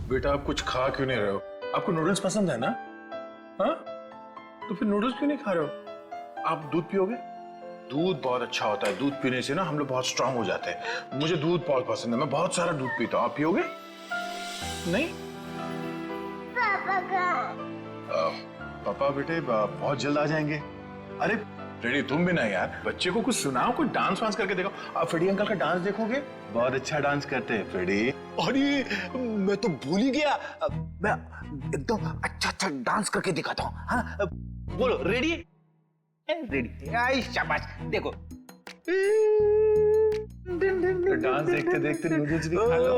बेटा आप कुछ खा क्यों नहीं रहे हो? आपको नूडल्स पसंद है ना? हाँ, तो फिर नूडल्स क्यों नहीं खा रहे हो? आप दूध पियोगे? दूध बहुत अच्छा होता है। दूध पीने से ना हम लोग बहुत स्ट्रांग हो जाते हैं। मुझे दूध बहुत पसंद है, मैं बहुत सारा दूध पीता हूँ। आप पियोगे? नहीं? पापा कहाँ? पापा बेटे बहुत जल्द आ जाएंगे। अरे फ्रेडी तुम भी ना यार, बच्चे को कुछ सुनाओ, कुछ डांस वांस करके देखो। आप फ्रेडी अंकल का डांस देखोगे, बहुत अच्छा डांस करते हैं फ्रेडी। अरे मैं तो भूल ही गया, मैं एकदम अच्छा अच्छा डांस करके दिखाता हूँ। हाँ बोलो, रेडी? रेडी? आई शाबाश, देखो। डांस देखते देखते नूडल्स भी खा लो।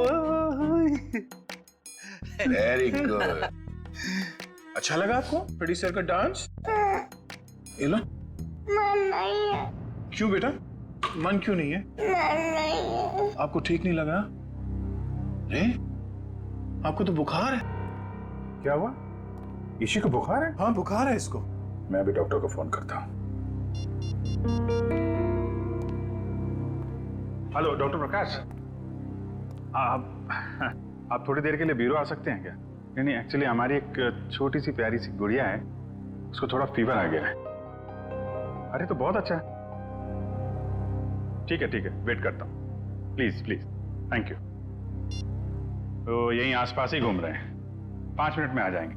Very good. अच्छा लगा आपको फ्रेडी सर का डांस? ये लो। मन नहीं है। क्यों बेटा, मन क्यों नहीं है? मन नहीं है। आपको ठीक नहीं लगा? अरे आपको तो बुखार है। क्या हुआ? इसी को बुखार है? हाँ बुखार है इसको। मैं भी डॉक्टर को फोन करता हूँ। हेलो डॉक्टर प्रकाश, आप थोड़ी देर के लिए ब्यूरो आ सकते हैं क्या? नहीं एक्चुअली हमारी एक छोटी सी प्यारी सी गुड़िया है, उसको थोड़ा फीवर आ गया है। अरे तो बहुत अच्छा है। ठीक है वेट करता हूँ। Please please, thank you. तो यहीं आसपास ही घूम रहे हैं, 5 मिनट में आ जाएंगे।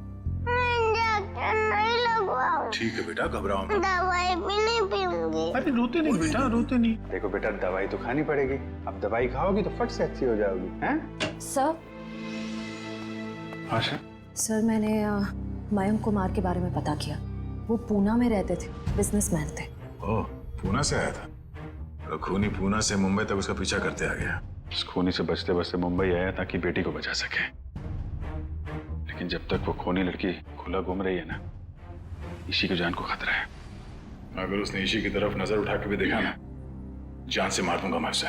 इंजेक्शन नहीं लगवाऊं। ठीक है बेटा, घबराओ मत। दवाई भी नहीं पीऊंगी। अरे रोते नहीं बेटा, रोते नहीं। देखो बेटा, दवाई तो खानी पड़ेगी। अब दवाई खाओगी तो फट से अच्छी हो जाओगी। हैं? सर। आशा? सर मैंने मयंक कुमार के बारे में पता किया। वो पूना में रहते थे, बिजनेसमैन थे। ओह, पूना से आया था? तो खूनी पूना से मुंबई तक उसका पीछा करते आ गया। उस खूनी से बचते बचते मुंबई आया ताकि बेटी को बचा सके। लेकिन जब तक वो खूनी लड़की खुला घूम रही है ना, ईशी की जान को खतरा है। अगर उसने ईशी की तरफ नजर उठा के भी देखा ना, जान से मार दूंगा मैं उसे।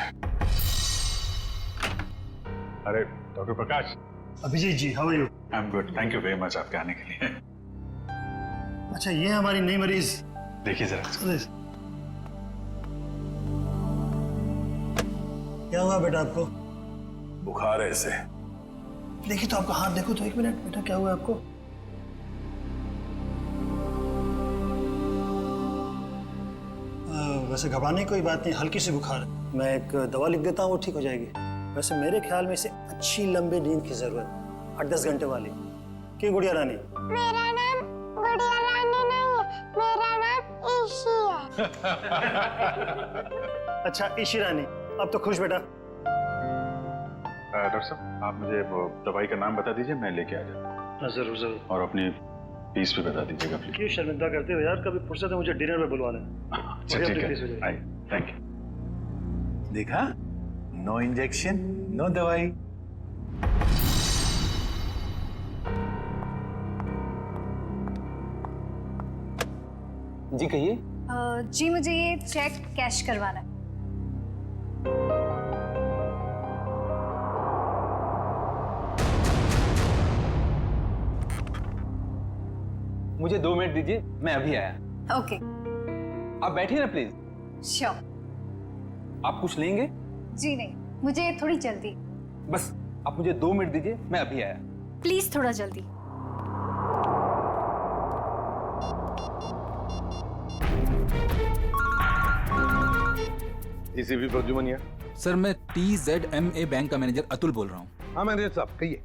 अरे doctor Prakash. Abhijit ji, how are you? I am good, thank you very much आपके आने के लिए। अच्छा, ये है हमारी नई मरीज। देखिए जरा। क्या हुआ बेटा आपको? बुखार है इसे। देखिए तो आपका हाथ देखो तो, 1 मिनट बेटा, क्या हुआ आपको? वैसे घबराने की कोई बात नहीं, हल्की सी बुखार है। मैं एक दवा लिख देता हूँ, वो ठीक हो जाएगी। वैसे मेरे ख्याल में इसे अच्छी लंबी नींद की जरूरत, 8-10 घंटे वाली। क्यों गुड़िया रानी? मेरा नाम गुड़िया रानी नहीं है, मेरा नाम ईशी है। अच्छा ईशी रानी, अब तो खुश बेटा। डॉक्टर साहब, आप मुझे वो दवाई का नाम बता दीजिए, मैं लेके आ जाता हूँ। जरूर जरूर। और अपनी फीस भी बता दीजिएगा प्लीज। क्यों शर्मिंदा करते हो यार, कभी फुर्सत है मुझे डिनर में बुलवा लेना। अच्छा ठीक है, आई थैंक यू। देखा, नो इंजेक्शन नो दवाई। जी कहिए। जी मुझे ये चेक कैश करवाना है। मुझे 2 मिनट दीजिए, मैं अभी आया। ओके। आप बैठिए ना प्लीज। श्योर। आप कुछ लेंगे? जी नहीं, मुझे थोड़ी जल्दी। बस आप मुझे 2 मिनट दीजिए, मैं अभी आया। प्लीज थोड़ा जल्दी। एसीपी प्रद्युमन। सर मैं TZMA बैंक का मैनेजर अतुल बोल रहा हूँ। हाँ मैनेजर साहब कहिए।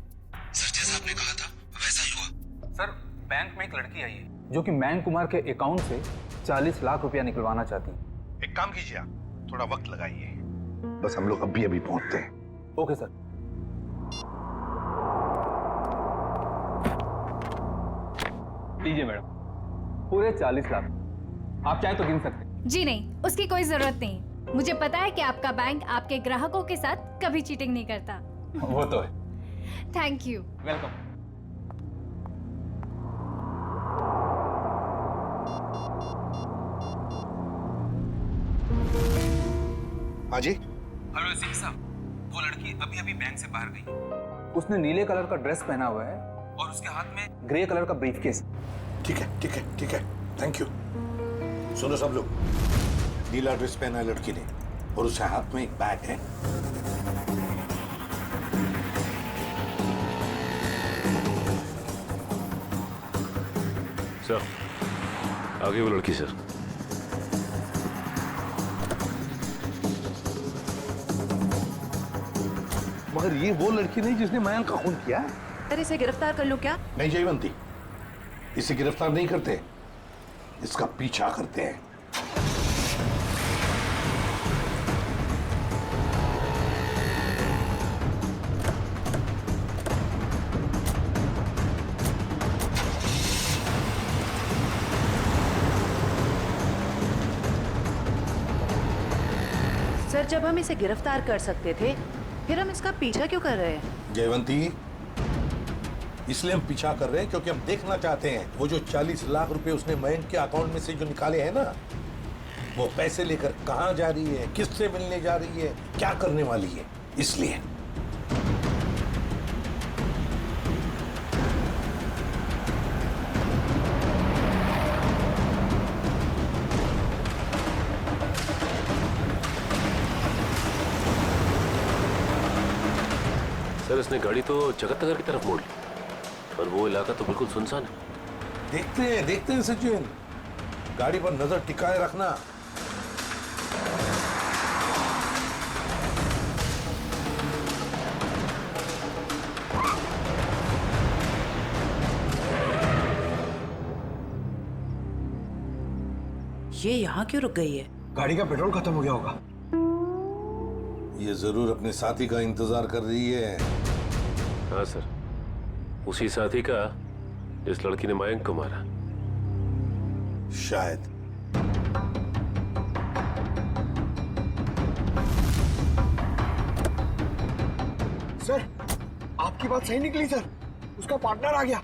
सर जैसा आपने कहा था वैसा ही हुआ। सर बैंक में एक लड़की आई है जो कि मयंक कुमार के अकाउंट से 40 लाख रुपया निकलवाना चाहती है। एक काम कीजिए, आप थोड़ा वक्त लगाइए, बस हम लोग अभी पहुंचते हैं। Okay sir. लीजिए मैडम, पूरे 40 लाख। आप चाहे तो गिन सकते हैं। जी नहीं, उसकी कोई जरूरत नहीं। मुझे पता है कि आपका बैंक आपके ग्राहकों के साथ कभी चीटिंग नहीं करता। वो तो है। Thank you. वेलकम। हाँ जी। हेलो सिंह साहब, वो लड़की अभी अभी बैंक से बाहर गई। उसने नीले कलर का ड्रेस पहना हुआ है और उसके हाथ में ग्रे कलर का ब्रीफकेस। ठीक है, थैंक यू। सुनो सब लोग, नीला ड्रेस पहना है लड़की ने और उसके हाथ में एक बैग है। सर आगे वो लड़की सर। मगर ये वो लड़की नहीं जिसने मयंक का खून किया है। सर इसे गिरफ्तार कर लूं क्या? नहीं जयवंती, इसे गिरफ्तार नहीं करते, इसका पीछा करते हैं। सर जब हम इसे गिरफ्तार कर सकते थे फिर हम इसका पीछा क्यों कर रहे हैं? जयवंती, इसलिए हम पीछा कर रहे हैं क्योंकि हम देखना चाहते हैं वो जो 40 लाख रुपए उसने मयंक के अकाउंट में से जो निकाले हैं ना, वो पैसे लेकर कहां जा रही है, किससे मिलने जा रही है, क्या करने वाली है, इसलिए। सर इसने गाड़ी तो जगत नगर की तरफ मोड़ ली और वो इलाका तो बिल्कुल सुनसान है। देखते हैं सचिन, गाड़ी पर नजर टिकाए रखना। ये यहाँ क्यों रुक गई है? गाड़ी का पेट्रोल खत्म हो गया होगा। ये जरूर अपने साथी का इंतजार कर रही है। हाँ सर, उसी साथी का जिस लड़की ने मयंक को मारा। शायद। सर आपकी बात सही निकली सर, उसका पार्टनर आ गया।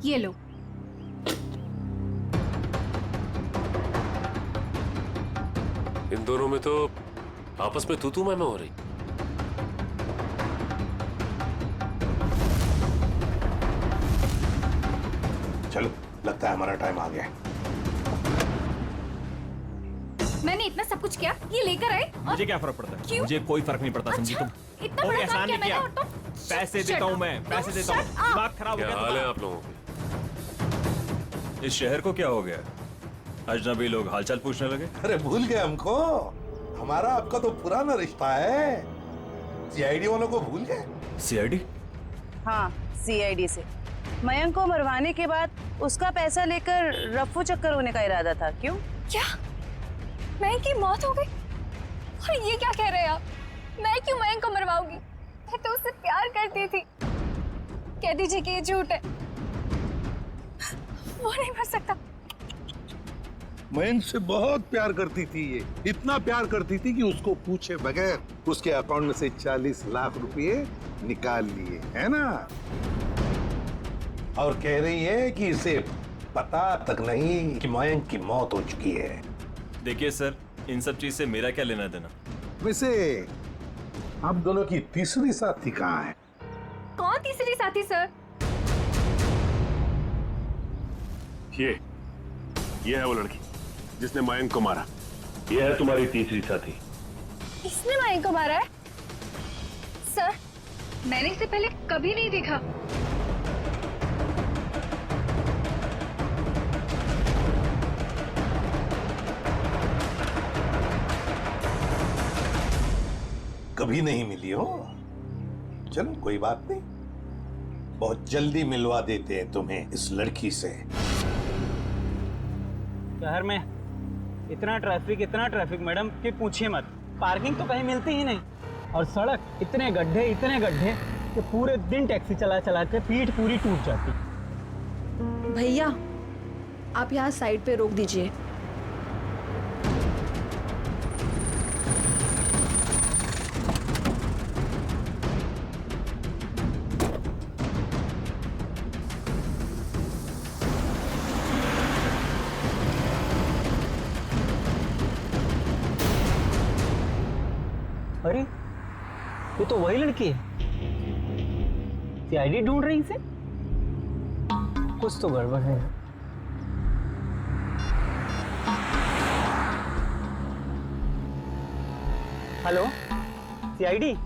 ये लो। इन दोनों में तो आपस में तू मैं हो रही। चलो, लगता है हमारा टाइम आ गया है। मैंने इतना सब कुछ किया, ये लेकर आए और मुझे क्या फर्क पड़ता है? क्यों? मुझे कोई फर्क नहीं पड़ता। समझी तुम? इतना कोई बड़ा एहसान काम नहीं किया किया। मैंने और तुम पैसे देता हूँ मैं, पैसे देता हूँ। दिमाग खराब हो क्या गया हाल है तुम्हारा? आप लोगों के? इस शहर को क्या हो गया? अजनबी लोग हालचाल पूछने लगे। अरे भूल गए हमको? हमारा आपका तो पुराना रिश्ता है। सीआईडी वालों को भूल गए? सीआईडी? हाँ सीआईडी से। मयंक को मरवाने के बाद उसका पैसा लेकर रफू चक्कर होने का इरादा था। क्यों? क्या मयंक की मौत हो गई? और ये क्या कह रहे हैं आप? मैं क्यों मयंक को मरवाऊंगी? मैं तो उससे प्यार करती थी। कह दीजिए कि ये झूठ है। वो नहीं मर सकता। मयंक से बहुत प्यार करती थी ये, इतना प्यार करती थी कि उसको पूछे बगैर उसके अकाउंट में से 40 लाख रुपए निकाल लिए, है ना? और कह रही है कि इसे पता तक नहीं कि मयंक की मौत हो चुकी है। देखिए सर, इन सब चीज से मेरा क्या लेना देना? वैसे आप दोनों की तीसरी साथी कहाँ है? कौन तीसरी साथी सर? ये है वो लड़की जिसने मयंक को मारा। ये है तुम्हारी तीसरी साथी। इसने मयंक को मारा है? सर मैंने इसे पहले कभी नहीं देखा। कभी नहीं मिली हो? चलो कोई बात नहीं, बहुत जल्दी मिलवा देते हैं तुम्हें इस लड़की से। शहर में इतना ट्रैफिक मैडम कि पूछिए मत। पार्किंग तो कहीं मिलती ही नहीं, और सड़क इतने गड्ढे कि पूरे दिन टैक्सी चला के पीठ पूरी टूट जाती। भैया आप यहाँ साइड पे रोक दीजिए। अरे ये तो वही लड़की है। सीआईडी ढूंढ रही इसे? कुछ तो गड़बड़ है। Hello CID?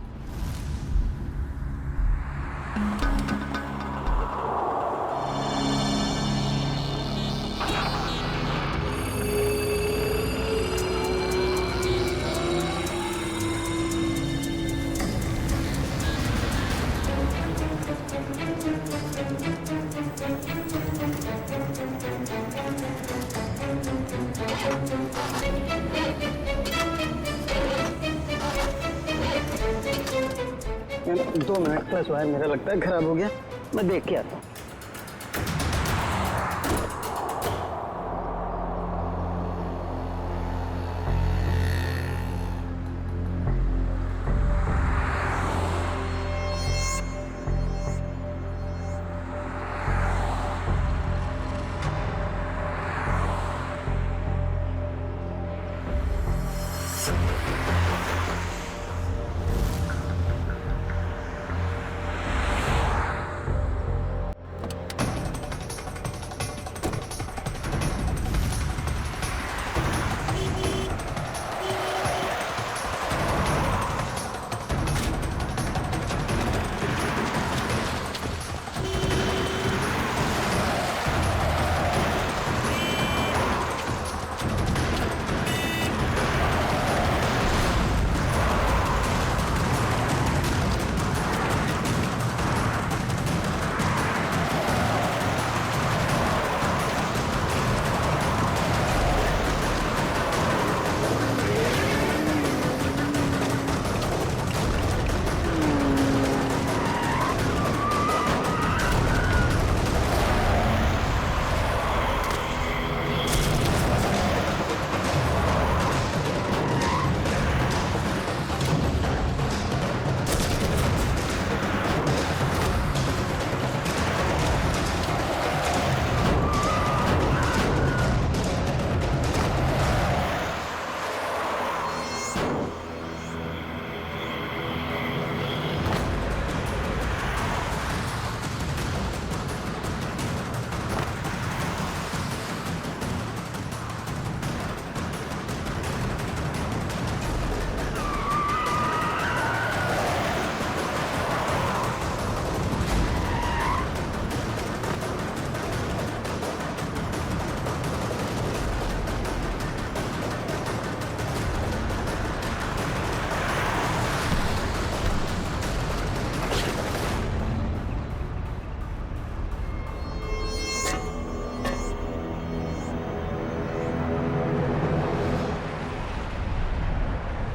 2 minute plus wire मेरा लगता है खराब हो गया, मैं देख के आता हूँ।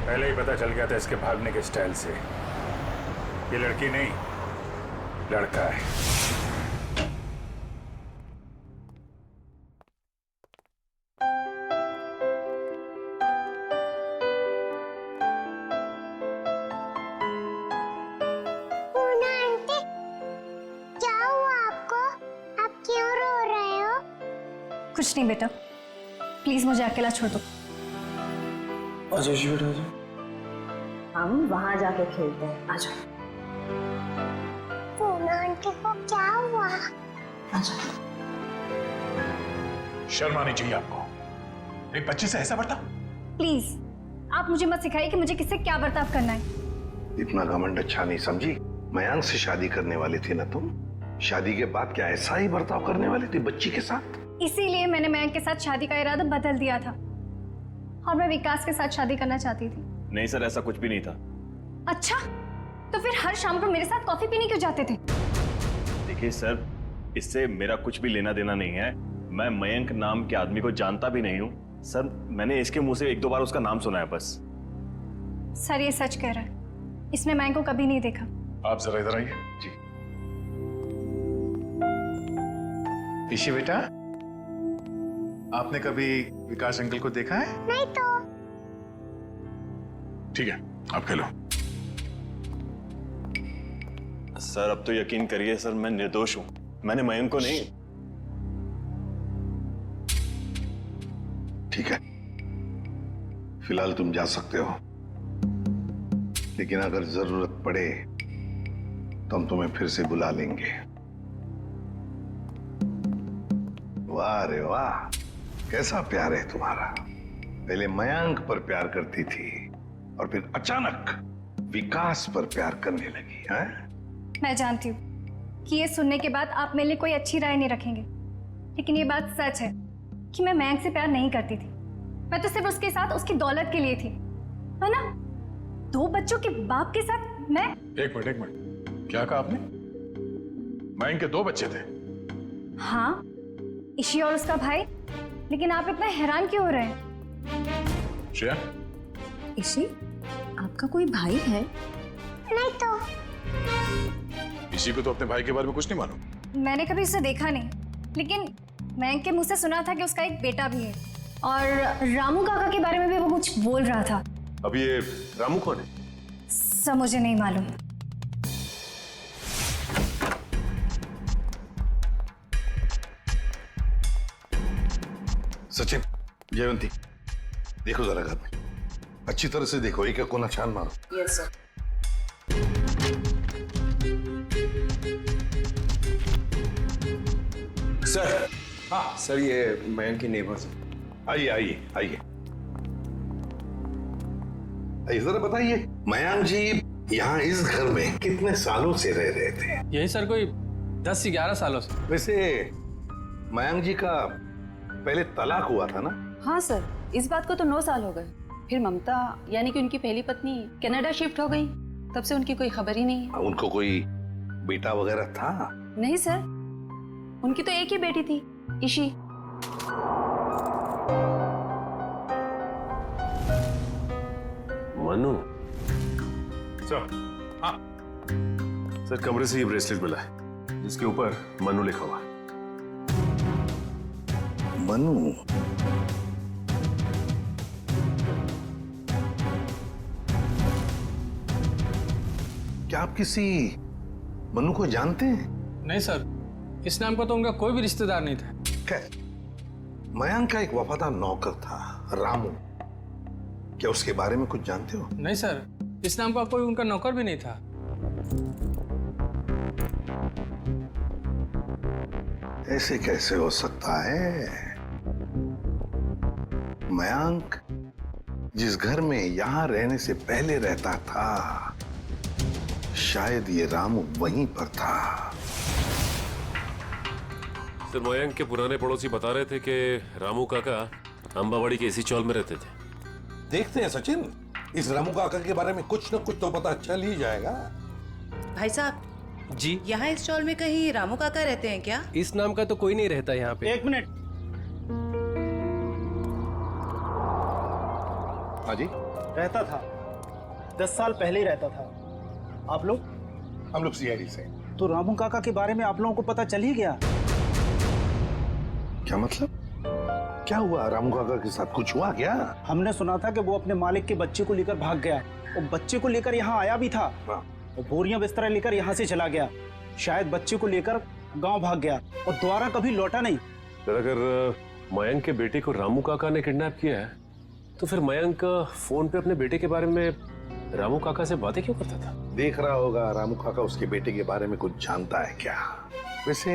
पहले ही पता चल गया था इसके भागने के स्टाइल से। ये लड़की नहीं, लड़का है। पूना आंटी, क्या हुआ आपको? आप क्यों रो रहे हो? कुछ नहीं बेटा, प्लीज मुझे अकेला छोड़ दो। आजा जी बेटा आजा। हम वहां जाके खेलते हैं, आ जाओ। पूना आंटी को क्या हुआ? आ जाओ। शर्म आनी चाहिए आपको, एक बच्ची से ऐसा बर्ताव। प्लीज आप मुझे मत सिखाइए कि मुझे किससे क्या बर्ताव करना है। इतना घमंड अच्छा नहीं समझी। मयांक से शादी करने वाली थी ना तुम? शादी के बाद क्या ऐसा ही बर्ताव करने वाली थी बच्ची के साथ? इसीलिए मैंने मयंक के साथ शादी का इरादा बदल दिया था और मैं विकास के साथ शादी करना चाहती थी। नहीं सर, ऐसा कुछ भी नहीं था। अच्छा, तो फिर हर शाम को मेरे साथ कॉफी पीने क्यों जाते थे? देखिए सर, इससे मेरा कुछ भी लेना देना नहीं है। मैं मयंक नाम के आदमी को जानता भी नहीं हूँ सर। मैंने इसके मुंह से 1-2 बार उसका नाम सुना है बस। सर ये सच कह रहा है, इसने मयंक को कभी नहीं देखा। आप जरा इधर आइए। जी ईशी बेटा, आपने कभी विकास अंकल को देखा है? नहीं तो। ठीक है, आप खेलो। सर अब तो यकीन करिए सर, मैं निर्दोष हूं। मैंने मयंक को नहीं। ठीक है, फिलहाल तुम जा सकते हो, लेकिन अगर जरूरत पड़े तो हम तुम्हें फिर से बुला लेंगे। वाह रे वाह, कैसा प्यार है तुम्हारा। पहले मयंक पर प्यार करती थी और फिर अचानक विकास पर प्यार करने लगी है? मैं जानती हूँ कि ये सुनने के बाद आप मेरे लिए कोई अच्छी राय नहीं रखेंगे, लेकिन ये बात सच है कि मैं मयंक से प्यार नहीं करती थी। मैं तो सिर्फ उसके साथ उसकी दौलत के लिए थी, है ना? 2 बच्चों के बाप के साथ मैं। एक मिनट, क्या कहा आपने? मयंक के 2 बच्चे थे? हाँ, ईशी और उसका भाई। लेकिन आप इतना हैरान क्यों हो रहे हैं? ईशी, आपका कोई भाई है? नहीं तो। किसी को तो अपने भाई के बारे में कुछ नहीं मालूम। मैंने कभी उसे देखा नहीं, लेकिन मयंक के मुंह से सुना था कि उसका एक बेटा भी है और रामू काका के बारे में भी वो कुछ बोल रहा था। अब ये रामू कौन है? सब मुझे नहीं मालूम। सचिन, जयवंती, देखो जरा घर में अच्छी तरह से देखो, एक कोना छान मारो। Yes sir. सर। हाँ सर, ये मयंक के नेबर्स। आइए आइए आइए आइए, जरा बताइए मयंक जी यहाँ इस घर में कितने सालों से रह रहे थे? यही सर कोई 10 से 11 सालों से। वैसे मयंक जी का पहले तलाक हुआ था ना? हाँ सर, इस बात को तो 9 साल हो गए। फिर ममता यानी कि उनकी पहली पत्नी कनाडा शिफ्ट हो गई, तब से उनकी कोई खबर ही नहीं है। उनको कोई बेटा वगैरह था? नहीं सर, उनकी तो एक ही बेटी थी, ईशी। मनु सर। हाँ सर, कमरे से ये ब्रेसलेट मिला है जिसके ऊपर मनु लिखा हुआ। मनु? क्या आप किसी मनु को जानते हैं? नहीं सर, इस नाम का तो उनका कोई भी रिश्तेदार नहीं था। खैर, मयंक का एक वफादार नौकर था रामू, क्या उसके बारे में कुछ जानते हो? नहीं सर, इस नाम का कोई उनका नौकर भी नहीं था। ऐसे कैसे हो सकता है? मयंक जिस घर में यहां रहने से पहले रहता था, शायद ये रामू वहीं पर था। सर, मयंक के पुराने पड़ोसी बता रहे थे कि रामू काका अंबावाड़ी के इसी चौल में रहते थे। देखते हैं सचिन, इस रामू काका के बारे में कुछ न कुछ तो पता चल ही जाएगा। भाई साहब जी, यहाँ इस चौल में कहीं रामू काका रहते हैं क्या? इस नाम का तो कोई नहीं रहता यहाँ पे। 1 मिनट। हाँ जी, रहता था, 10 साल पहले ही रहता था। आप लोग? हम लोग सीआईडी से। तो रामू काका के बारे में आप लोगों को पता चल ही गया? क्या मतलब? क्या हुआ रामू काका के साथ? कुछ हुआ क्या? हमने सुना था कि वो अपने मालिक के बच्चे को लेकर भाग गया है और बच्चे को लेकर यहाँ आया भी था और बोरियां बिस्तरा लेकर यहाँ से चला गया। शायद बच्चे को लेकर गांव भाग गया और दोबारा कभी लौटा नहीं। सर, अगर मयंक के बेटे को रामू काका ने किडनैप किया है तो फिर मयंक फोन पे अपने बेटे के बारे में रामू काका से बातें क्यों करता था? देख रहा होगा रामू काका उसके बेटे के बारे में कुछ जानता है क्या? वैसे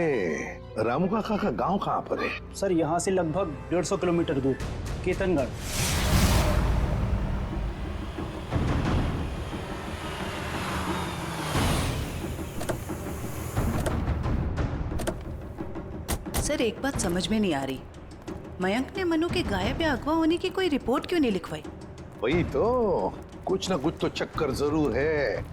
रामू काका का गांव कहाँ पर है? सर, यहाँ से लगभग 150 किलोमीटर दूर, केतनगढ़। सर, एक बात समझ में नहीं आ रही, मयंक ने मनु के गायब या अगवा होने की कोई रिपोर्ट क्यों नहीं लिखवाई? वही तो, कुछ ना कुछ तो चक्कर जरूर है।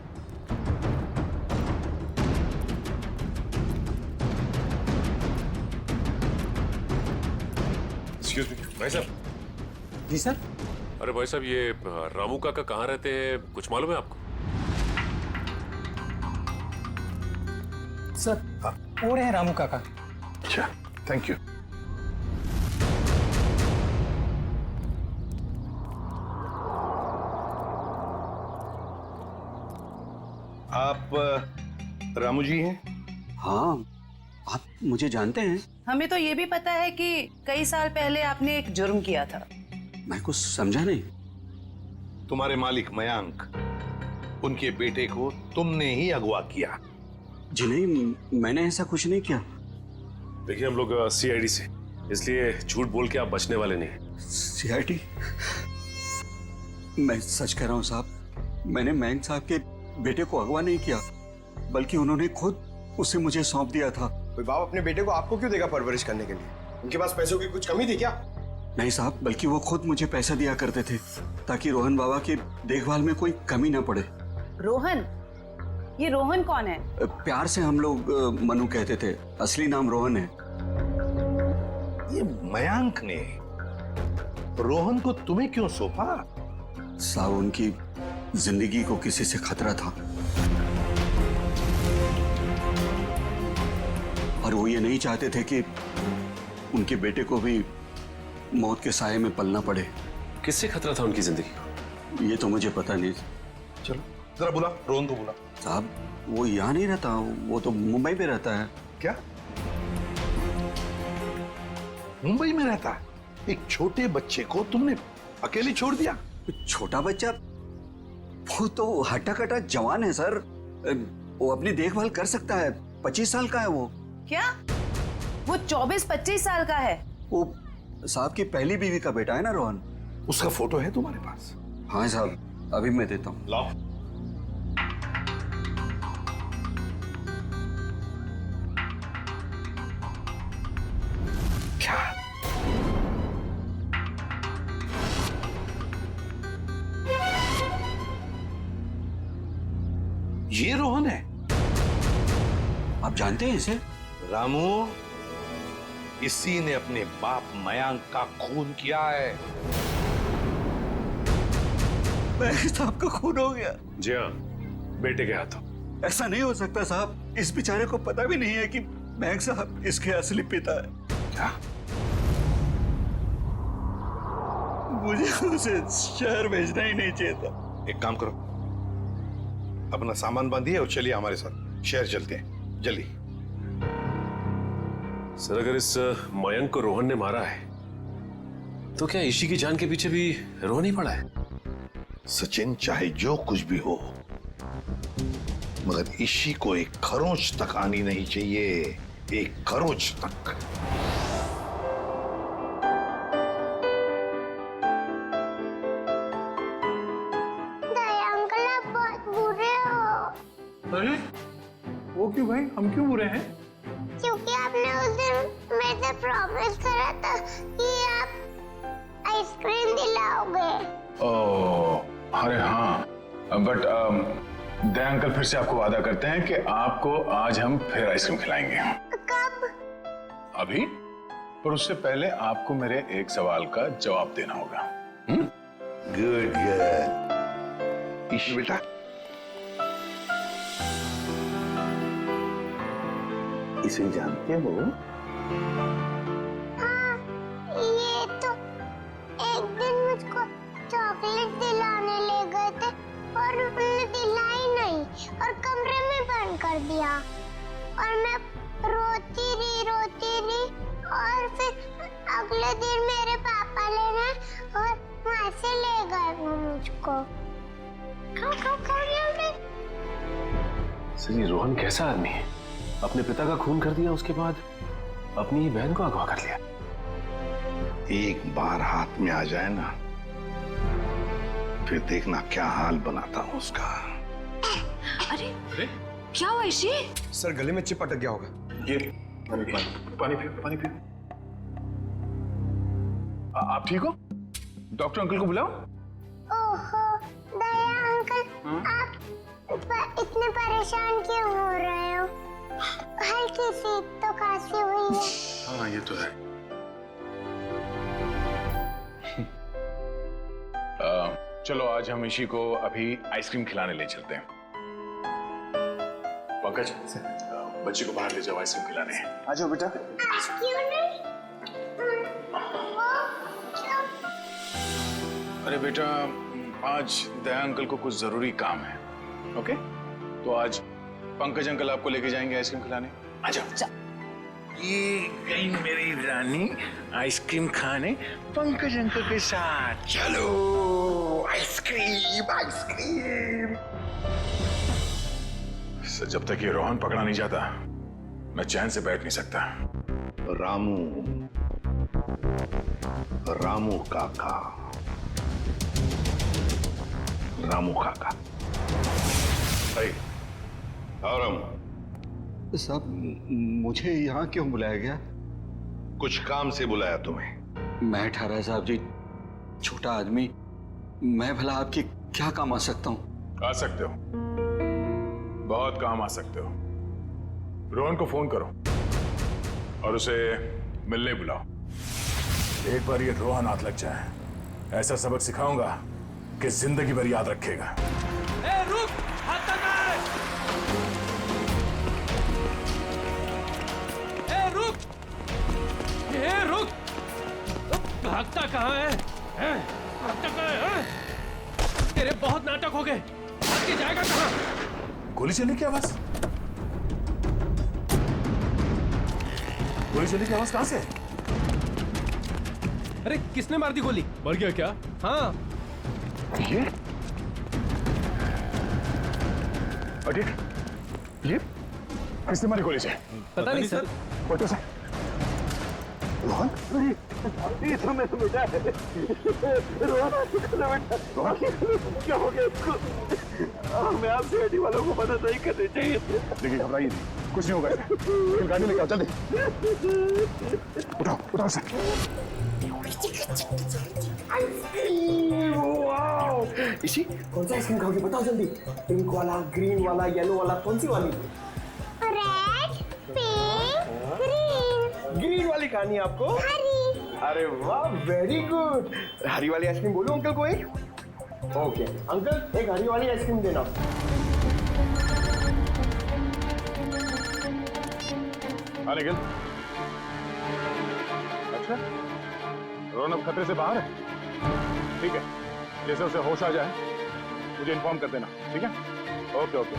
एक्सक्यूज मी भाई साहब। जी सर। अरे भाई साहब, ये रामू काका कहाँ रहते हैं, कुछ मालूम है आपको? सर, वो रहे रामू काका। अच्छा, थैंक यू। आप रामू जी हैं? हाँ, आप मुझे जानते हैं? हमें तो ये भी पता है कि कई साल पहले आपने एक जुर्म किया था। मैं कुछ समझा नहीं। तुम्हारे मालिक मयंक, उनके बेटे को तुमने ही अगवा किया? जी नहीं, मैंने ऐसा कुछ नहीं किया। देखिए, हम लोग सीआईडी से, इसलिए झूठ बोल के आप बचने वाले नहीं। सीआईडी? मैं सच कह रहा हूँ साहब, मैंने मयंक साहब के बेटे को अगवा नहीं किया, बल्कि उन्होंने खुद उसे मुझे सौंप दिया था। कोई बाप अपने बेटे को आपको क्यों देगा परवरिश करने के लिए? उनके पास पैसों की कुछ कमी थी क्या? नहीं साहब, बल्कि वो खुद मुझे पैसा दिया करते थे ताकि रोहन बाबा की देखभाल में कोई कमी ना पड़े। रोहन? ये रोहन कौन है? प्यार से हम लोग मनु कहते थे, असली नाम रोहन है। ये मयंक ने रोहन को तुम्हें क्यों सौंपा? साहब, उनकी जिंदगी को किसी से खतरा था। और वो ये नहीं चाहते थे कि उनके बेटे को भी मौत के साए में पलना पड़े। किससे खतरा था उनकी जिंदगी को? ये तो मुझे पता नहीं। चलो जरा बुला, रोहन को बुला। साहब वो यहाँ नहीं रहता, वो तो मुंबई में रहता है। क्या मुंबई में रहता? एक छोटे बच्चे को तुमने अकेले छोड़ दिया? छोटा बच्चा? वो तो हट्टा कट्टा जवान है सर, वो अपनी देखभाल कर सकता है। 25 साल का है वो। क्या? वो 24-25 साल का है? वो साहब की पहली बीवी का बेटा है ना रोहन। उसका फोटो है तुम्हारे पास? हाँ साहब, अभी मैं देता हूँ। लाओ। क्या? ये रोहन है? आप जानते हैं इसे? रामू, इसी ने अपने बाप मयांक का खून किया है। मयंक साहब का खून हो गया? जी हाँ, बेटे के हाथों। ऐसा नहीं हो सकता साहब, इस बेचारे को पता भी नहीं है कि मयंक साहब इसके असली पिता है। क्या? मुझे उसे शहर भेजना ही नहीं चाहिए था। एक काम करो, अपना सामान बांधिए और चलिए हमारे साथ, शहर चलते हैं जल्दी। सर अगर इस मयंक को रोहन ने मारा है तो क्या ईशी की जान के पीछे भी रोहन ही पड़ा है? सचिन, चाहे जो कुछ भी हो, मगर ईशी को एक खरोंच तक आनी नहीं चाहिए, एक खरोंच तक। दया अंकल आप बहुत बुरे हो। अरे वो क्यों भाई, हम क्यों बुरे हैं? क्योंकि आपने उस दिन मेरे से प्रॉमिस करा था कि आप आइसक्रीम दिलाओगे। ओह अरे हाँ, बट दया अंकल फिर से आपको वादा करते हैं कि आपको आज हम फिर आइसक्रीम खिलाएंगे। कब? अभी, पर उससे पहले आपको मेरे एक सवाल का जवाब देना होगा। Good good. ईशी बेटा, इसे जानते हो? हाँ, ये तो एक दिन मुझको चॉकलेट दिलाने ले गए थे और उन्होंने दिलाई नहीं और कमरे में बंद कर दिया और मैं रोती रही और फिर अगले दिन मेरे पापा लेने और वहां से ले गए वो मुझको। सर ये रोहन कैसा आदमी है? अपने पिता का खून कर दिया, उसके बाद अपनी ही बहन को अगवा कर लिया। एक बार हाथ में आ जाए ना, फिर देखना क्या हाल बनाता हूं उसका। अरे क्या हुआ ईशी? सर गले में चिप अटक गया होगा। ये पानी पियो। आप ठीक हो? डॉक्टर अंकल को बुलाओ। ओहो दया अंकल, आप इतने परेशान क्यों हो रहे हो? हल्की सी तो खांसी हुई है। हाँ ये तो है। चलो आज हम ईशी को अभी आइसक्रीम खिलाने ले चलते हैं। पंकज, बच्ची को बाहर ले जाओ, आइसक्रीम खिलाने। आ जाओ बेटा। क्यों नहीं? अरे बेटा, आज दया अंकल को कुछ जरूरी काम है। ओके, तो आज पंकज अंकल आपको लेके जाएंगे आइसक्रीम खिलाने। आ जाओ। ये गई मेरी रानी आइसक्रीम खाने पंकज अंकल के साथ। चलो आइसक्रीम। सर जब तक ये रोहन पकड़ा नहीं जाता मैं चैन से बैठ नहीं सकता। रामू काका। साहब मुझे यहाँ क्यों बुलाया गया? कुछ काम से बुलाया तुम्हें। मैं ठहरा साहब जी, छोटा आदमी, मैं भला आपकी क्या काम आ सकता हूँ? आ सकते हो, बहुत काम आ सकते हो। रोहन को फोन करो और उसे मिलने बुलाओ। एक बार ये रोहन हाथ लग जाए, ऐसा सबक सिखाऊंगा कि जिंदगी भर याद रखेगा। रुक, हाथ भागता कहाँ है? भागता कहाँ है? तेरे बहुत नाटक हो गए, भाग के जाएगा कहाँ? गोली चलने की आवाज, गोली चलने की आवाज कहां से? अरे किसने मार दी गोली? मर गया क्या? हाँ। ये अरे ये किसने मारी गोली से? पता नहीं सर। बच्चों से रोहन, ये तो मेरा बेटा है। रोहन बेटा, क्या हो गया इसको? हमें आपसे गाड़ी वालों को मदद नहीं करनी चाहिए। देखिए घबराइए नहीं, कुछ नहीं होगा इसे। गाड़ी लेके आओ जल्दी। उठाओ उठाओ इसे। इसी कौन सा आइसक्रीम खाओगे बताओ जल्दी। पिंक वाला, ग्रीन वाला, येलो वाला, कौन सी वाली? Red, pink, green. ग्रीन वाली खानी है आपको? हरी। अरे वाह, वेरी गुड। हरी वाली आइसक्रीम बोलूं अंकल को एक? ओके अंकल, एक हरी वाली आइसक्रीम देना। हाँ निखिल। अच्छा, रोहन अब खतरे से बाहर है? ठीक है, जैसे उसे होश आ जाए मुझे इन्फॉर्म कर देना, ठीक है? Okay okay.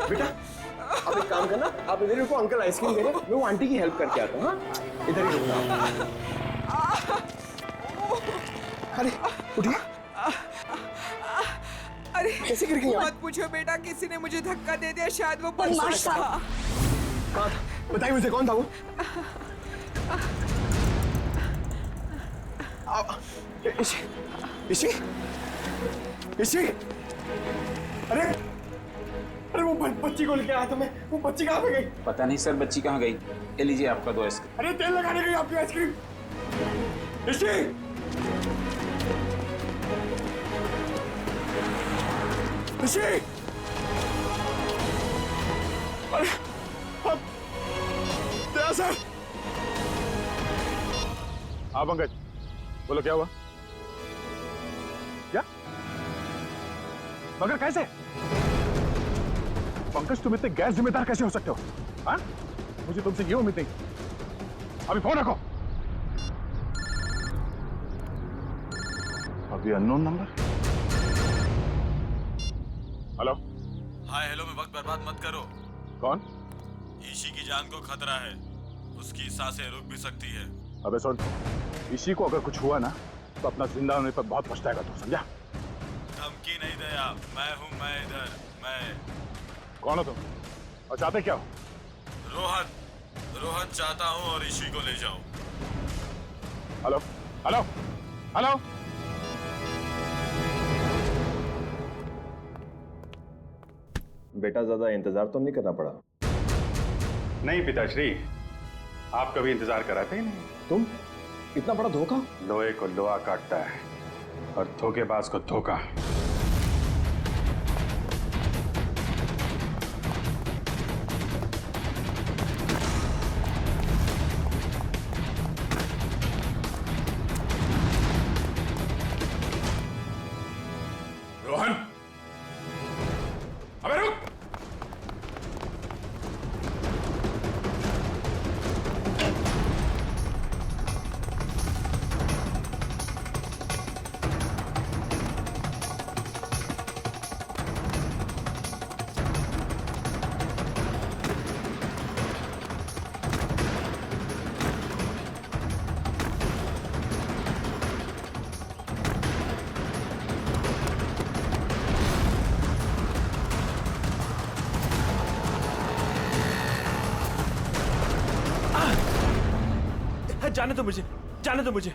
बेटा अब एक काम करना, आप इधर रुको, अंकल आइसक्रीम दे रहे हैं, मैं वो आंटी की हेल्प करके आता हूँ। हाँ इधर ही रुकना। अरे उठिए। अरे कैसे गिर गई? मत पूछो बेटा, किसी ने मुझे धक्का दे दिया, शायद वो बदमाश था। कौन? बताइए मुझे कौन था वो? इसी अरे अरे वो बच्ची को लेके आया था मैं, वो बच्ची कहाँ पे गई? पता नहीं सर, बच्ची कहाँ गई? ये लीजिए आपका 2 आइसक्रीम। अरे तेल लगाने गई आपकी आइसक्रीम। इसी अरे सर। हाँ पंकज, बोलो क्या हुआ? क्या? मगर कैसे? पंकज तुम इतने गैर जिम्मेदार कैसे हो सकते हो? हाँ? मुझे तुमसे ये उम्मीद नहीं। अभी फोन रखो। अभी unknown number. Hello. Hi hello में वक्त बर्बाद मत करो। कौन? ईशी की जान को खतरा है, उसकी सांसें रुक भी सकती है। अबे सुन, ईशी को अगर कुछ हुआ ना तो अपना जिंदा होने पर बहुत पछताएगा तू, समझा? धमकी नहीं दया, मैं हूँ, मैं इधर, मैं। कौन हो तुम और चाहते क्या हो? रोहन चाहता हूँ और ईशी को ले जाओ। Hello hello hello. बेटा ज्यादा इंतजार तो नहीं करना पड़ा? नहीं पिताश्री, आप कभी इंतजार कराते ही नहीं। तुम इतना बड़ा धोखा? लोहे को लोहा काटता है और धोखेबाज को धोखा। रोहन, अबे रुक। जाने दो मुझे, जाने दो मुझे।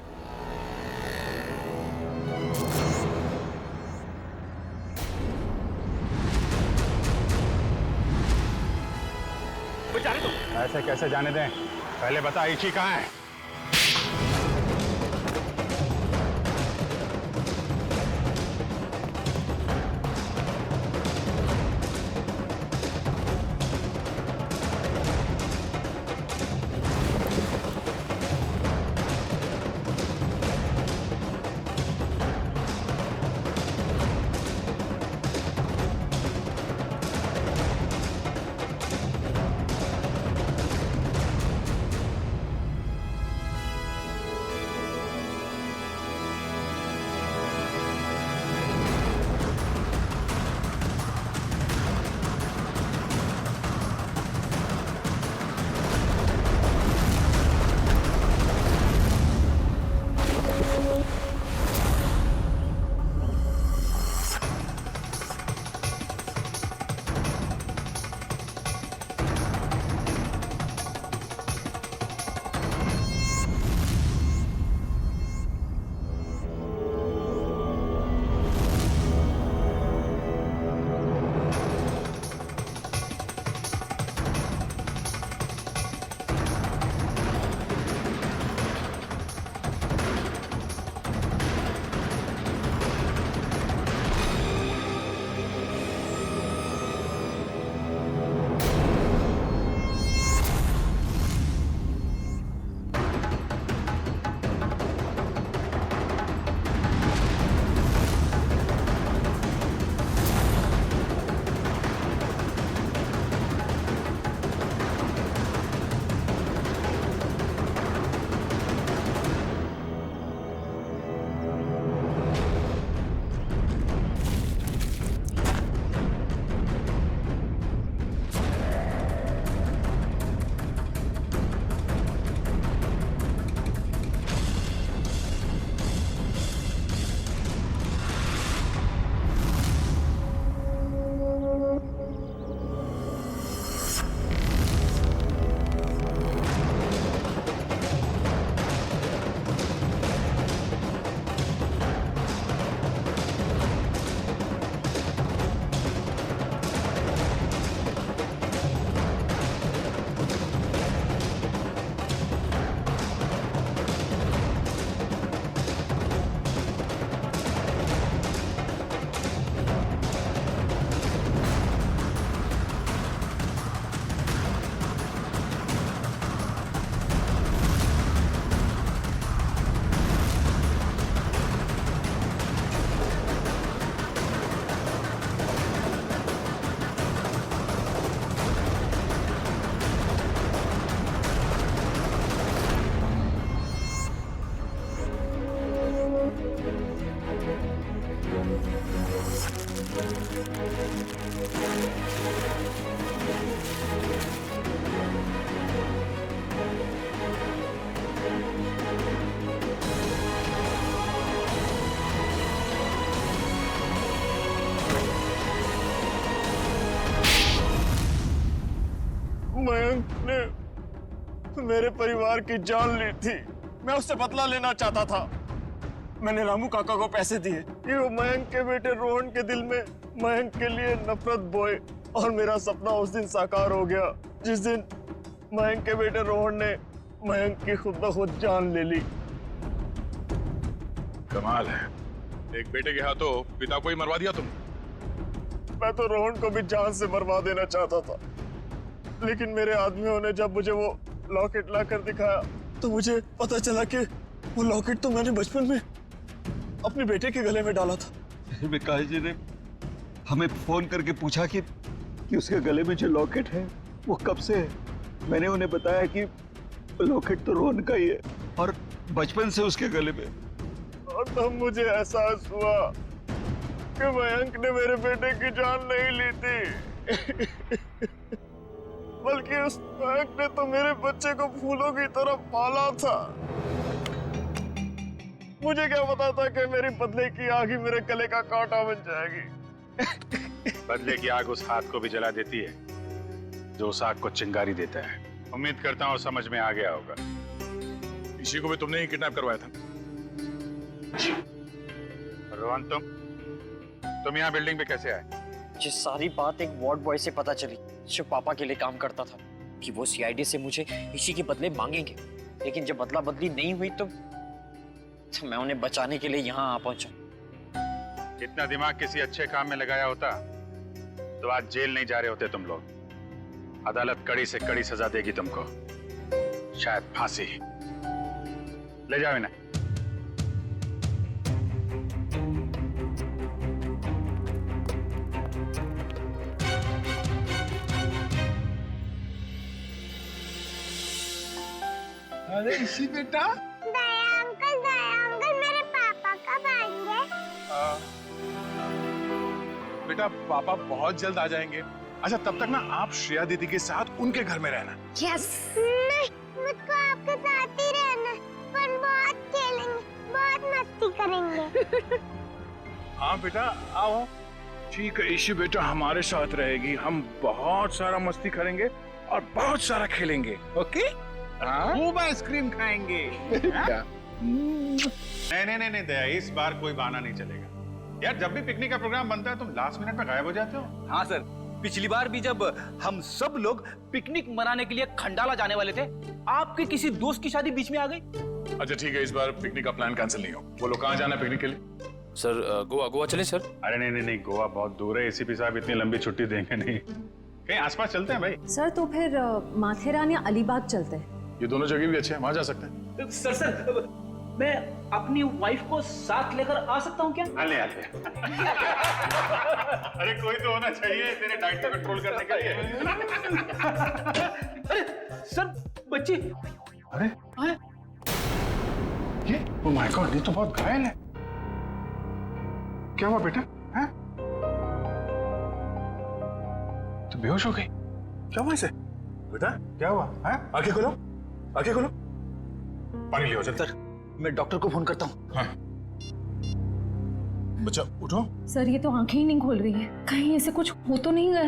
जाने दो। ऐसे कैसे जाने दें? पहले बता ईशी कहाँ है? मयंक ने मेरे परिवार की जान ली थी। मैं उससे बदला लेना चाहता था। मैंने रामू काका को पैसे दिए कि वो मयंक के बेटे रोहन के दिल में मयंक के लिए नफरत बोए, और मेरा सपना उस दिन साकार हो गया जिस दिन मयंक के बेटे रोहन ने मयंक की खुद ब खुद जान ले ली। कमाल है, एक बेटे के हाथों पिता को ही मरवा दिया तुम। मैं तो रोहन को भी जान से मरवा देना चाहता था, लेकिन मेरे आदमियों ने जब मुझे वो लॉकेट लाकर दिखाया तो मुझे पता चला कि वो लॉकेट तो मैंने बचपन में अपने बेटे के गले में डाला था। विकास जी ने हमें फोन करके पूछा कि उसके गले में जो लॉकेट है वो कब से है। मैंने उन्हें बताया कि लॉकेट तो रोहन का ही है और बचपन से उसके गले में। और तब मुझे एहसास हुआ कि मयंक ने मेरे बेटे की जान नहीं ली थी बल्कि उस मयंक ने तो मेरे बच्चे को फूलों की तरह पाला था। मुझे क्या पता था कि मेरी बदले की आग ही मेरे गले का कांटा बन जाएगी। बदले की आग उस हाथ को भी जला देती है जो उस आग को चिंगारी देता है। उम्मीद करता हूँ समझ में आ गया होगा। इसी को भी तुमने ही किडनैप करवाया था। रोहन, तुम यहाँ बिल्डिंग पे कैसे आए? ये सारी बात एक वार्ड बॉय से पता चली जो पापा के लिए काम करता था, कि वो सीआईडी से मुझे इसी के बदले मांगेंगे। लेकिन जब बदला बदली नहीं हुई तो मैं उन्हें बचाने के लिए यहाँ आ पहुंचा। इतना दिमाग किसी अच्छे काम में लगाया होता तो आज जेल नहीं जा रहे होते तुम लोग। अदालत कड़ी से कड़ी सजा देगी तुमको, शायद फांसी। ले जाओ इन्हें। अरे इसी बेटा, दया अंकल मेरे पापा कब आएंगे? बेटा पापा बहुत जल्द आ जाएंगे। अच्छा तब तक ना आप श्रेया दीदी के साथ उनके घर में रहना। यस। नहीं, मुझको आपके साथ ही रहना, पर बहुत खेलेंगे, बहुत मस्ती करेंगे। हाँ बेटा आओ। ठीक है इसी बेटा हमारे साथ रहेगी। हम बहुत सारा मस्ती करेंगे और बहुत सारा खेलेंगे। ओके? खूब आइसक्रीम खाएंगे। नहीं दया, इस बार कोई बहाना नहीं चलेगा। यार जब भी पिकनिक का प्रोग्राम बनता है तुम लास्ट मिनट में गायब हो जाते हो। हाँ सर, पिछली बार भी जब हम सब लोग पिकनिक मनाने के लिए खंडाला जाने वाले थे, आपके किसी दोस्त की शादी बीच में आ गई। अच्छा ठीक है, इस बार पिकनिक का प्लान कैंसिल नहीं हो। बोलो कहाँ जाना है पिकनिक के लिए? सर गोवा चले सर। अरे नहीं, गोवा बहुत दूर है। एसीपी साहब इतनी लंबी छुट्टी देंगे नहीं। कहीं आसपास चलते हैं भाई। सर तो फिर माथेरान या अलीबाग चलते हैं। ये दोनों जगह भी अच्छे हैं, वहां जा सकते हैं। सर मैं अपनी वाइफ को साथ लेकर आ सकता हूँ क्या? आते अरे कोई तो होना चाहिए तेरे डाइट को कंट्रोल करने के लिए। अरे सर बच्ची। अरे ये ओह माय गॉड, ये तो बहुत घायल है। क्या हुआ बेटा? हैं? तो बेहोश हो गई? क्या हुआ इसे? बेटा क्या हुआ? हैं? आंखें खोलो, आंखें खोलो। पानी लियो जल्दी। सर मैं डॉक्टर को फोन करता हूँ। हाँ। बच्चा उठो। सर ये तो आंखें ही नहीं खोल रही है, कहीं ऐसे कुछ हो तो नहीं गया?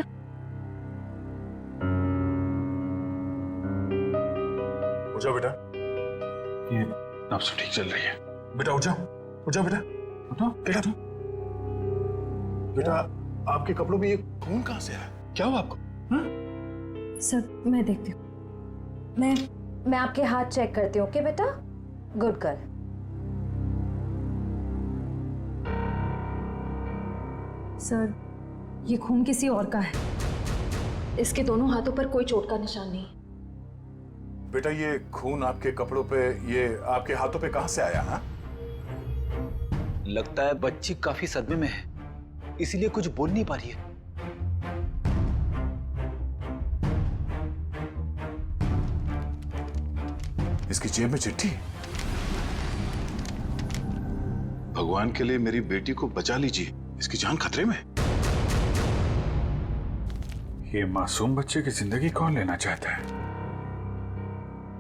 उठ जाओ बेटा। ये नब्ज ठीक चल रही है। बेटा उठ जाओ, उठ जाओ बेटा, उठो। क्या तुम? बेटा आपके कपड़ों में ये खून कहाँ से आया? क्या हुआ आपको? हाँ? सर मैं देखती हूँ। मैं आपके हाथ चेक करती हूँ। ओके बेटा, गुड गर्ल। सर ये खून किसी और का है। इसके दोनों हाथों पर कोई चोट का निशान नहीं। बेटा ये खून आपके कपड़ों पे, ये आपके हाथों पे कहाँ से आया? हाँ? लगता है बच्ची काफी सदमे में है, इसीलिए कुछ बोल नहीं पा रही है। इसकी जेब में चिट्ठी। भगवान के लिए मेरी बेटी को बचा लीजिए, इसकी जान खतरे में। ये मासूम बच्चे की जिंदगी कौन लेना चाहता है?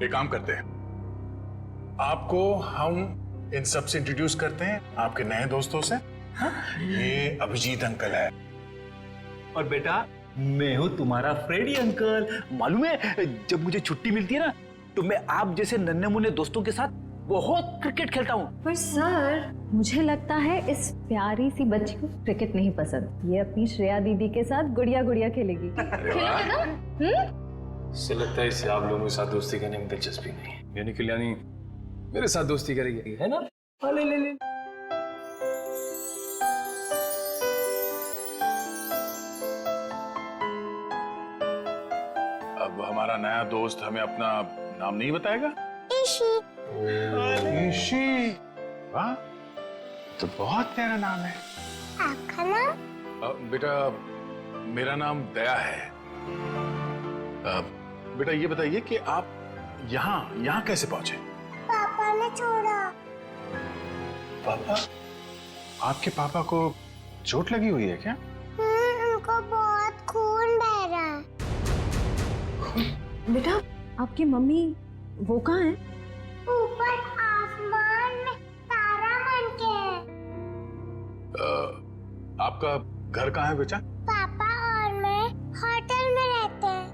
एक काम करते हैं, आपको हम इन सब से इंट्रोड्यूस करते हैं, आपके नए दोस्तों से। ये अभिजीत अंकल है। और बेटा मैं हूँ तुम्हारा फ्रेडी अंकल। मालूम है जब मुझे छुट्टी मिलती है ना तो मैं आप जैसे नन्हे मुन्ने दोस्तों के साथ बहुत क्रिकेट खेलता हूँ। पर सर मुझे लगता है इस प्यारी सी बच्ची को क्रिकेट नहीं पसंद। ये अपनी श्रेया दीदी के साथ गुड़िया गुड़िया खेलेगी। खेलोगे ना? इससे लगता है इसे आप लोगों के साथ दोस्ती करने में दिलचस्पी नहीं है, यानी कल्याणी मेरे साथ दोस्ती करेगी, है ना? ले ले ले। अब हमारा नया दोस्त हमें अपना नाम नहीं बताएगा? ईशी। ईशी, वाह, तो बहुत प्यारा नाम है। आपका नाम? बेटा मेरा नाम दया है। बेटा ये बताइए कि आप यहाँ कैसे पहुंचे? पापा ने छोड़ा। पापा? आपके पापा को चोट लगी हुई है क्या? उनको बहुत खून बह रहा है। बेटा आपकी मम्मी वो कहाँ है? ऊपर आसमान में तारा बन के है। आपका घर कहाँ है बेटा? पापा और मैं होटल में रहते हैं।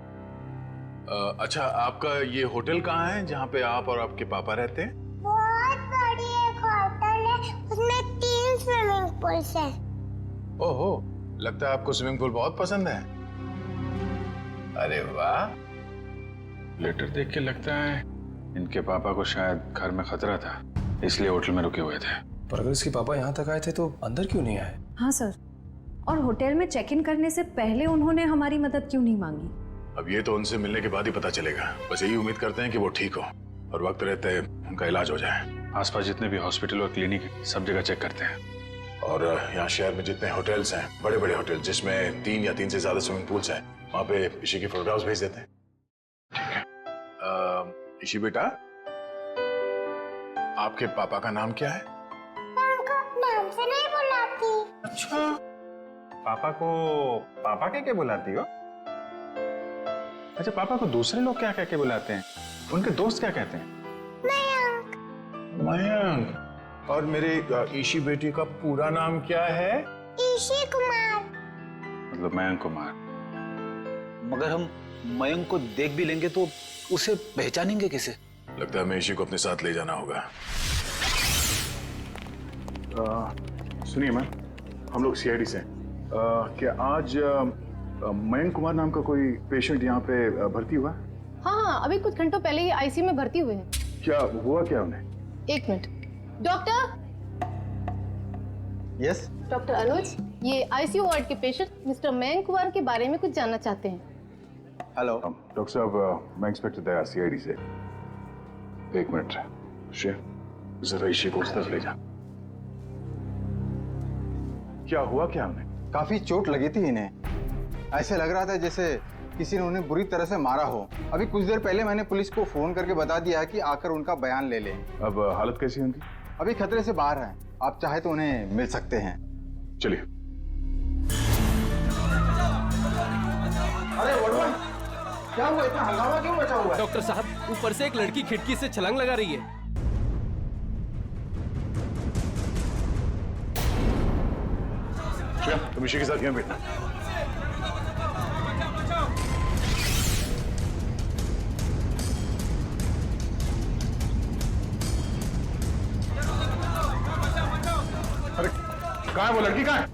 अच्छा, आपका ये होटल कहाँ है जहाँ पे आप और आपके पापा रहते हैं? बहुत बड़ी एक होटल है, उसमें 3 स्विमिंग पूल्स हैं। ओहो, लगता है आपको स्विमिंग पूल बहुत पसंद है। अरे वाह, लेटर देख के लगता है इनके पापा को शायद घर में खतरा था, इसलिए होटल में रुके हुए थे। पर अगर इसके पापा यहाँ तक आए थे तो अंदर क्यों नहीं आए? हाँ सर, और होटल में चेक इन करने से पहले उन्होंने हमारी मदद क्यों नहीं मांगी? अब ये तो उनसे मिलने के बाद ही पता चलेगा। बस यही उम्मीद करते हैं कि वो ठीक हो और वक्त रहते उनका इलाज हो जाए। आसपास जितने भी हॉस्पिटल और क्लिनिक है सब जगह चेक करते हैं। और यहाँ शहर में जितने होटल्स हैं, बड़े बड़े होटल जिसमें 3 या 3 से ज्यादा स्विमिंग पूल्स हैं, वहाँ पे ईशी की फोटोग्राफ्स भेज देते हैं। ठीक है। ईशी बेटा, आपके पापा का नाम क्या है? मैं उनको नाम से नहीं बुलाती। अच्छा, पापा को पापा कह के बुलाती हो? अच्छा, पापा को दूसरे लोग क्या कह के बुलाते हैं? उनके दोस्त क्या कहते हैं? मयंक। मयंक। और मेरे ईशी बेटी का पूरा नाम क्या है? ईशी कुमार। मतलब मयंक कुमार। मगर हम मयंक को देख भी लेंगे तो उसे पहचानेंगे कैसे? लगता है हमें ईशी को अपने साथ ले जाना होगा। सुनिए मैम, हम लोग सीआईडी से क्या आज मयंक कुमार नाम का कोई पेशेंट यहाँ पे भर्ती हुआ? हाँ, अभी कुछ घंटों पहले ही आईसीयू में भर्ती हुए हैं। क्या हुआ क्या उन्हें? 1 मिनट। डॉक्टर। यस डॉक्टर अनुज, ये आईसीयू वार्ड के पेशेंट मिस्टर मयंक कुमार के बारे में कुछ जानना चाहते हैं। हेलो डॉक्टर साहब, मैं इंस्पेक्टर दया सीआईडी से। 1 मिनट, जरा ईशी को उस तरफ ले जा। क्या हुआ क्या उन्हें? काफी चोट लगी थी इन्हें। ऐसे लग रहा था जैसे किसी ने उन्हें बुरी तरह से मारा हो। अभी कुछ देर पहले मैंने पुलिस को फोन करके बता दिया है कि आकर उनका बयान ले लें। अब हालत कैसी है उनकी? अभी खतरे से बाहर है, आप चाहे तो उन्हें मिल सकते हैं। चलिए। अरे वरुण, क्या हुआ? इतना हंगामा क्यों मचा हुआ है? डॉक्टर साहब, ऊपर से एक लड़की खिड़की से छलांग लगा रही है। तुम ईशी के साथ क्यों बैठना? अरे कहाँ है वो लड़की? कहाँ है?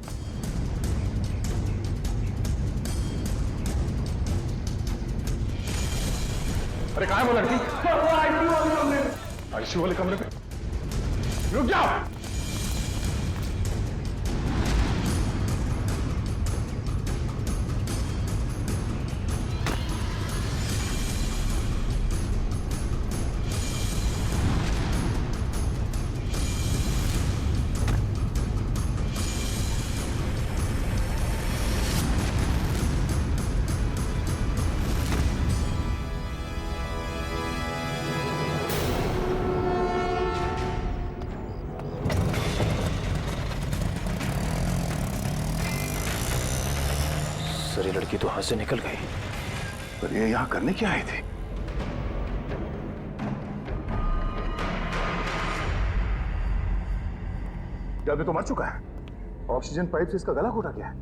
अरे कहाँ है वो लड़की? आईसीयू वाले कमरे पे। रुक जाओ। सर ये लड़की तो हाथ से निकल गई। पर ये यहाँ करने क्या आई थी? आदमी तो मर चुका है। ऑक्सीजन पाइप से इसका गला घोटा गया है।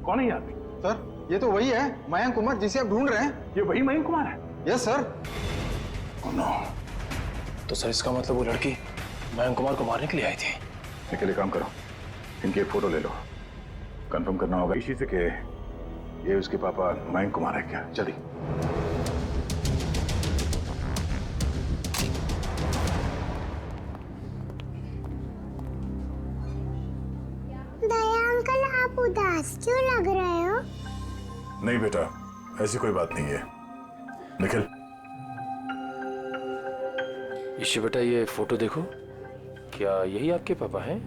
कौन है ये आदमी? सर ये तो वही है मयंक कुमार जिसे आप ढूंढ रहे हैं। ये वही मयंक कुमार है? Yes sir. Oh no. तो सर इसका मतलब वो लड़की मयंक कुमार को मारने के लिए आई थी। निकल, काम करो, इनकी एक फोटो ले लो। कंफर्म करना होगा इसी से कि ये उसके पापा मयंक कुमार है क्या। जल्दी। दया अंकल, आप उदास क्यों लग रहे हो? नहीं बेटा, ऐसी कोई बात नहीं है। निखिल। ईशी बेटा ये फोटो देखो, क्या यही आपके पापा हैं?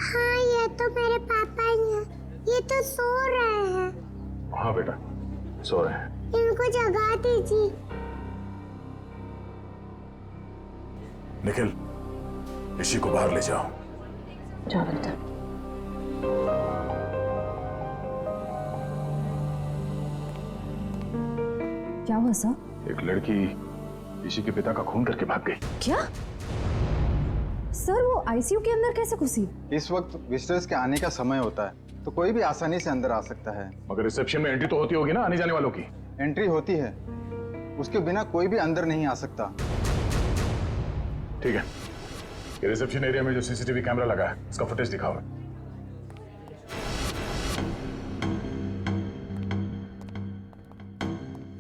हाँ, ये तो मेरे पापा ही हैं। ये तो सो रहे हैं। हाँ बेटा, सो रहे हैं। इनको जगा दीजिए। निखिल, ऋषि को बाहर ले जाओ। जाओ बेटा। क्या हुआ सर? एक लड़की ऋषि के पिता का खून करके भाग गई। क्या सर, वो आईसीयू के अंदर कैसे घुसी? इस वक्त विजिटर्स के आने का समय होता है तो कोई भी आसानी से अंदर आ सकता है। मगर रिसेप्शन में एंट्री तो होती होगी ना आने जाने वालों की। एंट्री होती है, उसके बिना कोई भी अंदर नहीं आ सकता। ठीक है, ये रिसेप्शन एरिया में जो सीसीटीवी कैमरा लगा है उसका फुटेज दिखाओ।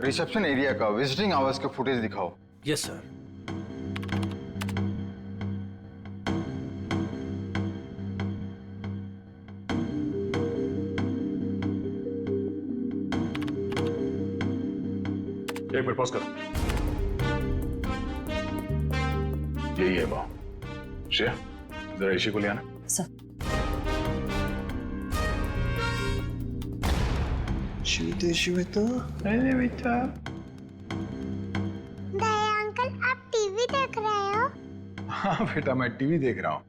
रिसेप्शन एरिया का विजिटिंग आवर्स का फुटेज दिखाओ। Yes sir. एक मिनट पॉज करो। यही है वो। श्रेया, जरा ऋषि को ले आना। सर। दया अंकल, आप टीवी देख रहे हो? हाँ बेटा, मैं टीवी देख रहा हूँ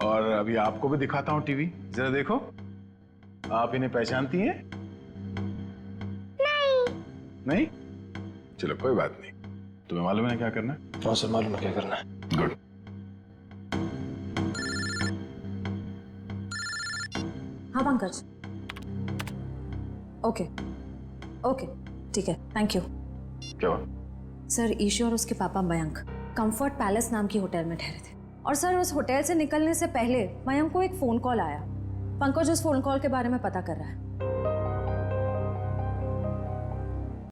और अभी आपको भी दिखाता हूँ टीवी। जरा देखो, आप इन्हें पहचानती हैं? नहीं? चलो कोई बात नहीं। तुम्हें मालूम है क्या करना है? हाँ सर, मालूम है क्या करना है। गुड। हाँ पंकज। ओके ओके ठीक है, थैंक यू। क्या हुआ? सर ईशी और उसके पापा मयंक कंफर्ट पैलेस नाम की होटल में ठहरे थे और सर उस होटल से निकलने से पहले मयंक को एक फोन कॉल आया। पंकज उस फोन कॉल के बारे में पता कर रहा है।